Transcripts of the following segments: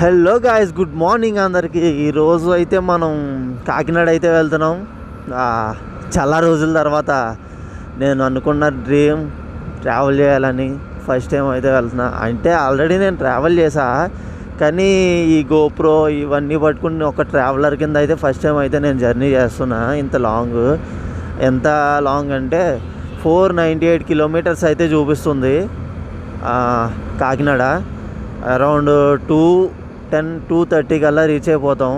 Hello guys, good morning అందరికీ. ఈరోజు అయితే మనం కాకినాడ అయితే వెళ్తున్నాం. చాలా రోజుల తర్వాత నేను అనుకున్న డ్రీమ్ ట్రావెల్ చేయాలని ఫస్ట్ టైం అయితే వెళ్తున్నా. అంటే ఆల్రెడీ నేను ట్రావెల్ చేసా, కానీ ఈ గోప్రో ఇవన్నీ పట్టుకుని ఒక ట్రావెలర్ కింద అయితే ఫస్ట్ టైం అయితే నేను జర్నీ చేస్తున్నా. ఇంత లాంగ్, ఎంత లాంగ్ అంటే 498 కిలోమీటర్స్ అయితే చూపిస్తుంది కాకినాడ. అరౌండ్ 2:10-2:30 కల్లా రీచ్ అయిపోతాం,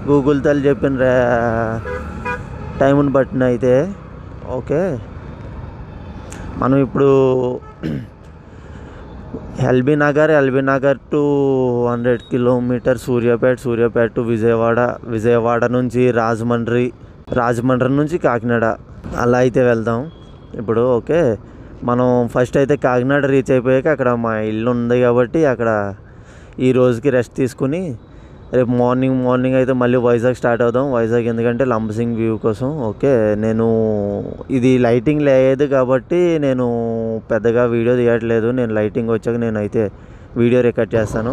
గూగుల్ తల్లి చెప్పిన టైంని బట్టిన అయితే. ఓకే, మనం ఇప్పుడు LB Nagar to 100 kilometre, Suryapet to Vijayawada నుంచి రాజమండ్రి నుంచి కాకినాడ అలా అయితే వెళ్దాం ఇప్పుడు. ఓకే, మనం ఫస్ట్ అయితే కాకినాడ రీచ్ అయిపోయాక అక్కడ మా ఇల్లు ఉంది కాబట్టి అక్కడ ఈ రోజుకి రెస్ట్ తీసుకుని రేపు మార్నింగ్ అయితే మళ్ళీ వైజాగ్ స్టార్ట్ అవుదాం. వైజాగ్ ఎందుకంటే లంబసింగ్ వ్యూ కోసం. ఓకే, నేను ఇది లైటింగ్ లేదు కాబట్టి నేను పెద్దగా వీడియో తీయట్లేదు. నేను లైటింగ్ వచ్చాక నేనైతే వీడియో రికార్డ్ చేస్తాను.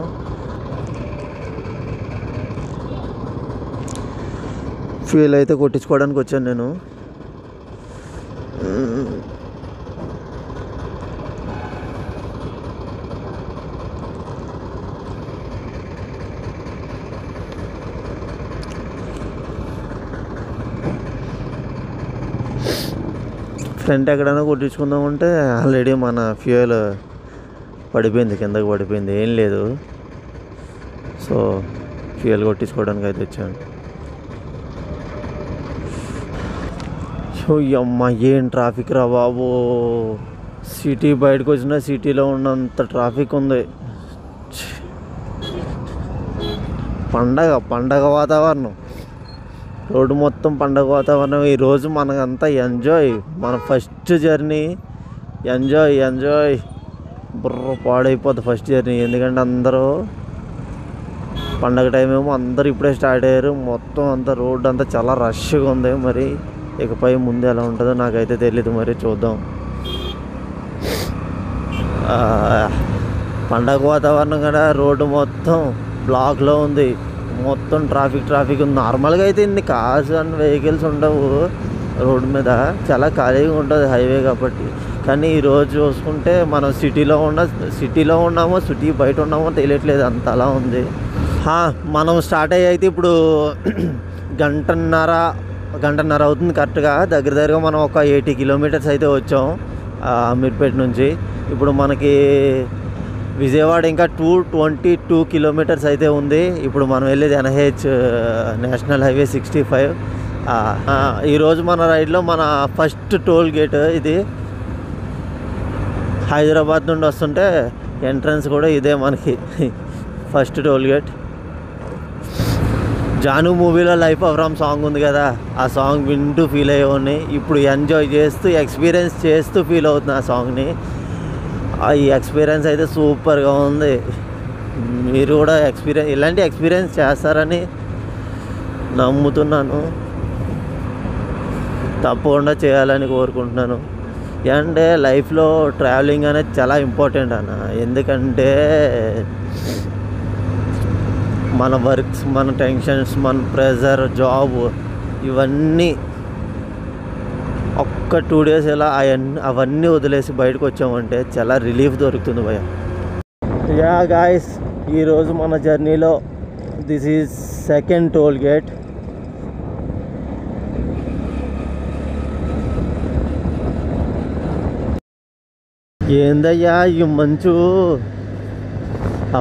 ఫ్యూయల్ అయితే కొట్టించుకోవడానికి వచ్చాను నేను. ఫ్రంట్ ఎక్కడైనా కొట్టించుకుందామంటే ఆల్రెడీ మన ఫ్యూయల్ కిందకి పడిపోయింది, ఏం లేదు. సో ఫ్యూయల్ కొట్టించుకోవడానికి అయితే వచ్చాను. సో అమ్మ, ఏం ట్రాఫిక్ రా బాబు. సిటీ బయటకు వచ్చిన సిటీలో ఉన్నంత ట్రాఫిక్ ఉంది. పండగ వాతావరణం, రోడ్డు మొత్తం పండగ వాతావరణం. ఈరోజు మనకంతా ఎంజాయ్, మన ఫస్ట్ జర్నీ ఎంజాయ్. బుర్ర పాడైపోద్ది ఫస్ట్ జర్నీ, ఎందుకంటే అందరూ పండగ టైం ఏమో అందరూ ఇప్పుడే స్టార్ట్ అయ్యారు. మొత్తం అంతా రోడ్డు అంతా చాలా రష్గా ఉంది. మరి ఇకపై ముందు ఎలా ఉంటుందో నాకైతే తెలీదు, మరి చూద్దాం. పండగ వాతావరణం కదా, రోడ్డు మొత్తం బ్లాక్లో ఉంది, మొత్తం ట్రాఫిక్ ఉంది. నార్మల్గా అయితే ఇన్ని కార్స్ అండ్ వెహికల్స్ ఉండవు రోడ్డు మీద, చాలా ఖాళీగా ఉంటుంది హైవే కాబట్టి. కానీ ఈరోజు చూసుకుంటే మనం సిటీలో ఉన్నామో సిటీ బయట ఉన్నామో తెలియట్లేదు, అంత అలా ఉంది. మనం స్టార్ట్ అయ్యి అయితే ఇప్పుడు గంటన్నర అవుతుంది కరెక్ట్గా. దగ్గరగా మనం ఒక 80 కిలోమీటర్స్ అయితే వచ్చాం అమీర్పేట నుంచి. ఇప్పుడు మనకి విజయవాడ ఇంకా 222 కిలోమీటర్స్ అయితే ఉంది. ఇప్పుడు మనం వెళ్ళేది NH నేషనల్ హైవే 65. ఈరోజు మన రైడ్లో మన ఫస్ట్ టోల్ గేట్ ఇది. హైదరాబాద్ నుండి వస్తుంటే ఎంట్రన్స్ కూడా ఇదే మనకి ఫస్ట్ టోల్ గేట్. జాను మూవీలో లైఫ్ ఆఫ్ రామ్ సాంగ్ ఉంది కదా, ఆ సాంగ్ వింటూ ఫీల్ అయ్యేవాడిని. ఇప్పుడు ఎంజాయ్ చేస్తూ ఎక్స్పీరియన్స్ చేస్తూ ఫీల్ అవుతుంది ఆ సాంగ్ని. ఈ ఎక్స్పీరియన్స్ అయితే సూపర్గా ఉంది. మీరు కూడా ఇలాంటి ఎక్స్పీరియన్స్ చేస్తారని నమ్ముతున్నాను, తప్పకుండా చేయాలని కోరుకుంటున్నాను. అంటే లైఫ్లో ట్రావెలింగ్ అనేది చాలా ఇంపార్టెంట్ అన్న. ఎందుకంటే మన వర్క్స్, మన టెన్షన్స్, మన ప్రెజర్, జాబ్, ఇవన్నీ ఒక్క 2 days ఇలా అవన్నీ వదిలేసి బయటకు వచ్చామంటే చాలా రిలీఫ్ దొరుకుతుంది భయ. యా గాయస్, ఈరోజు మన జర్నీలో this is second toll gate. ఏందయ్యా ఈ మంచు,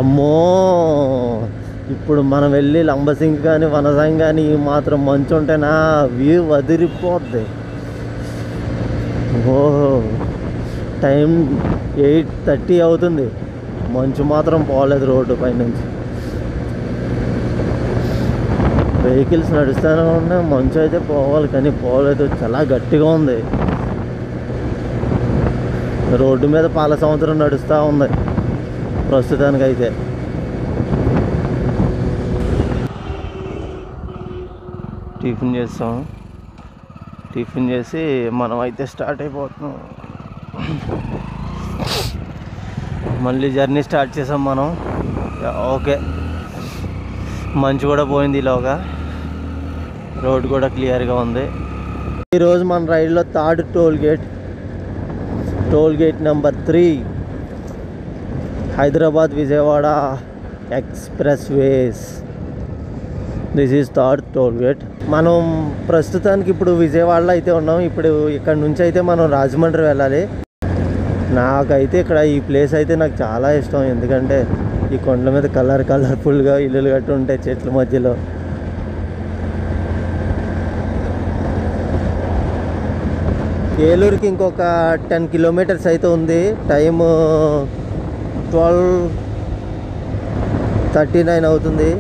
అమ్మో. ఇప్పుడు మనం వెళ్ళి లంబసింగ్ కానీ వనసాంగ్ కానీ ఈ మాత్రం మంచు ఉంటేనా వ్యూ వదిలిపోద్ది. ఓహో, టైం 8:30 అవుతుంది, మంచు మాత్రం పోలేదు రోడ్డు పైనుంచి. వెహికల్స్ నడుస్తూనే ఉన్నాయి, మంచు అయితే పోవాలి కానీ పోలేదు, చాలా గట్టిగా ఉంది. రోడ్డు మీద పాల సంవత్సరం నడుస్తూ ఉంది ప్రస్తుతానికైతే. టిఫిన్ చేసి మనం అయితే స్టార్ట్ అయిపోతున్నాం. మళ్ళీ జర్నీ స్టార్ట్ చేసాం మనం. ఓకే, మంచు కూడా పోయింది ఈలోగా, రోడ్ కూడా క్లియర్గా ఉంది. ఈరోజు మన రైడ్లో third toll gate number 3, Hyderabad Vijayawada expressways. This is third toll gate. మనం ప్రస్తుతానికి ఇప్పుడు విజయవాడలో అయితే ఉన్నాం. ఇప్పుడు ఇక్కడ నుంచి అయితే మనం రాజమండ్రి వెళ్ళాలి. నాకైతే ఇక్కడ ఈ ప్లేస్ అయితే నాకు చాలా ఇష్టం, ఎందుకంటే ఈ కొండల మీద కలర్ఫుల్గా ఇల్లులు కట్టి ఉంటాయి చెట్ల మధ్యలో. ఏలూరుకి ఇంకొక 10 కిలోమీటర్స్ అయితే ఉంది. టైము 12:39 అవుతుంది.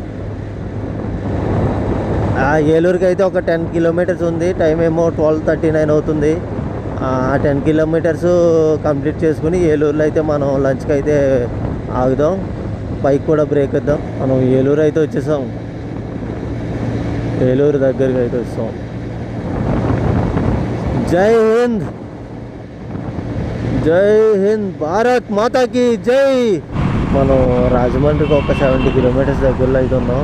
ఏలూరుకి అయితే ఒక 10 కిలోమీటర్స్ ఉంది. టైం ఏమో 12:39 అవుతుంది. ఆ 10 కిలోమీటర్స్ కంప్లీట్ చేసుకుని ఏలూరులో అయితే మనం లంచ్కి అయితే ఆగుదాం, బైక్ కూడా బ్రేక్ ఇద్దాం. మనం ఏలూరు అయితే వచ్చేసాం, ఏలూరు దగ్గరికి అయితే వస్తాం. జై హింద్, జై హింద్, భారత్ మాతాకి జై. మనం రాజమండ్రికి ఒక 70 కిలోమీటర్స్ దగ్గరలో అయితే ఉన్నాం.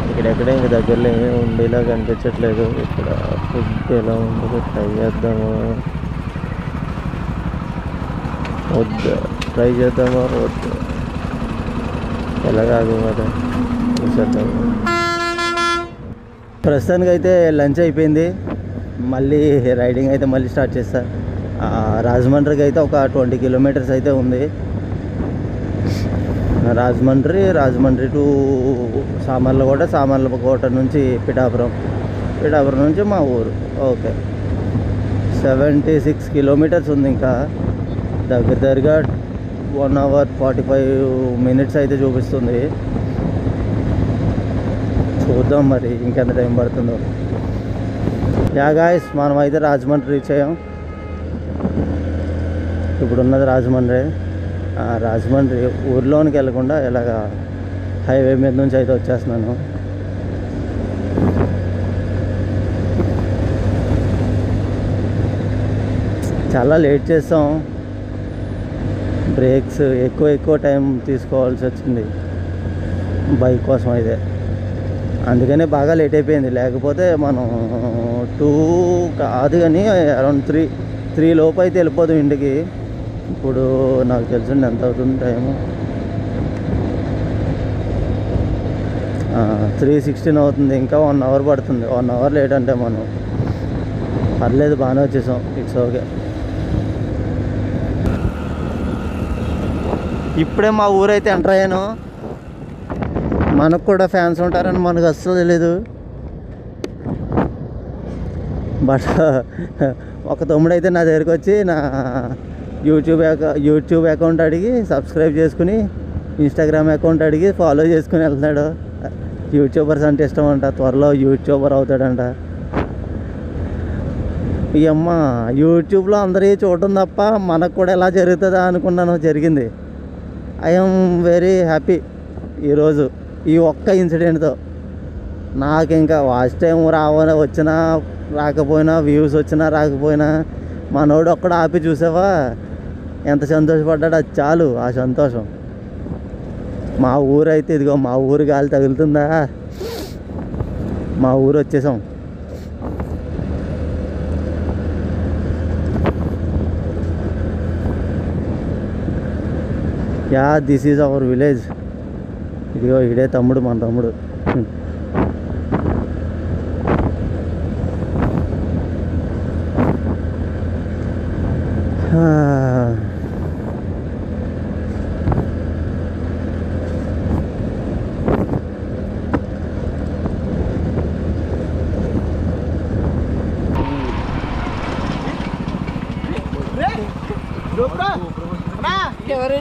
ఇక్కడెక్కడే ఇంక దగ్గరలో ఏమీ ఉండేలా కనిపించట్లేదు. ఇక్కడ ఫుడ్ ఎలా ఉండదు, ట్రై చేద్దామా వద్దు, ట్రై చేద్దామా వద్దు, ఎలాగాదు కదా చూసేద్దాము. ప్రస్తుతానికి అయితే లంచ్ అయిపోయింది, మళ్ళీ రైడింగ్ అయితే మళ్ళీ స్టార్ట్ చేస్తా. రాజమండ్రికి అయితే ఒక 20 కిలోమీటర్స్ అయితే ఉంది. రాజమండ్రి టు సామర్లకోట నుంచి పిఠాపురం నుంచి మా ఊరు. ఓకే, 76 కిలోమీటర్స్ ఉంది. ఇంకా దగ్గరగా 1 hour 45 minutes అయితే చూపిస్తుంది. చూద్దాం మరి ఇంకెంత టైం పడుతుందో. యా గాయ్స్, మనం అయితే రాజమండ్రి రీచ్ అయ్యాం. ఇప్పుడు ఉన్నది రాజమండ్రి. ఊర్లోనికి వెళ్ళకుండా ఇలాగా హైవే మీద నుంచి అయితే వచ్చేస్తున్నాను. చాలా లేట్ చేస్తాం, బ్రేక్స్ ఎక్కువ టైం తీసుకోవాల్సి వచ్చింది బైక్ కోసం అయితే, అందుకనే బాగా లేట్ అయిపోయింది. లేకపోతే మనం 2 కాదు కానీ అరౌండ్ 3 లోపు అయితే వెళ్ళిపోతాం ఇంటికి. ఇప్పుడు నాకు తెలిసింది ఎంత అవుతుంది టైము, 3:16 అవుతుంది. ఇంకా 1 hour పడుతుంది. 1 hour లేట్ అంటే మనం పర్లేదు, బాగానే వచ్చేసాం. It's okay. ఇప్పుడే మా ఊరైతే ఎంటర్ అయ్యాను. మనకు కూడా ఫ్యాన్స్ ఉంటారని మనకు అస్సలు తెలీదు. బట్ ఒక తమ్ముడు అయితే నా దగ్గరికి వచ్చి నా యూట్యూబ్ అకౌంట్ అడిగి సబ్స్క్రైబ్ చేసుకుని, ఇన్స్టాగ్రామ్ అకౌంట్ అడిగి ఫాలో చేసుకుని వెళ్తున్నాడు. యూట్యూబర్స్ అంటే ఇష్టం అంట, త్వరలో యూట్యూబర్ అవుతాడంట. ఈ అమ్మ యూట్యూబ్లో అందరికీ చూడటం తప్ప మనకు కూడా ఎలా జరుగుతుందా అనుకున్నాను, జరిగింది. ఐఎమ్ వెరీ హ్యాపీ ఈరోజు ఈ ఒక్క ఇన్సిడెంట్తో. నాకు ఇంకా వాచ్ టైం వచ్చినా రాకపోయినా, వ్యూస్ వచ్చినా రాకపోయినా, మనోడు ఒక్కడ ఆపి చూసావా ఎంత సంతోషపడ్డాడు, అది చాలు ఆ సంతోషం. మా ఊరు అయితే ఇదిగో, మా ఊరు గాలి తగులుతుందా, మా ఊరు వచ్చేసాం. Yeah, this is our village. ఇదిగో ఇడే తమ్ముడు, మన తమ్ముడు. ఎవరు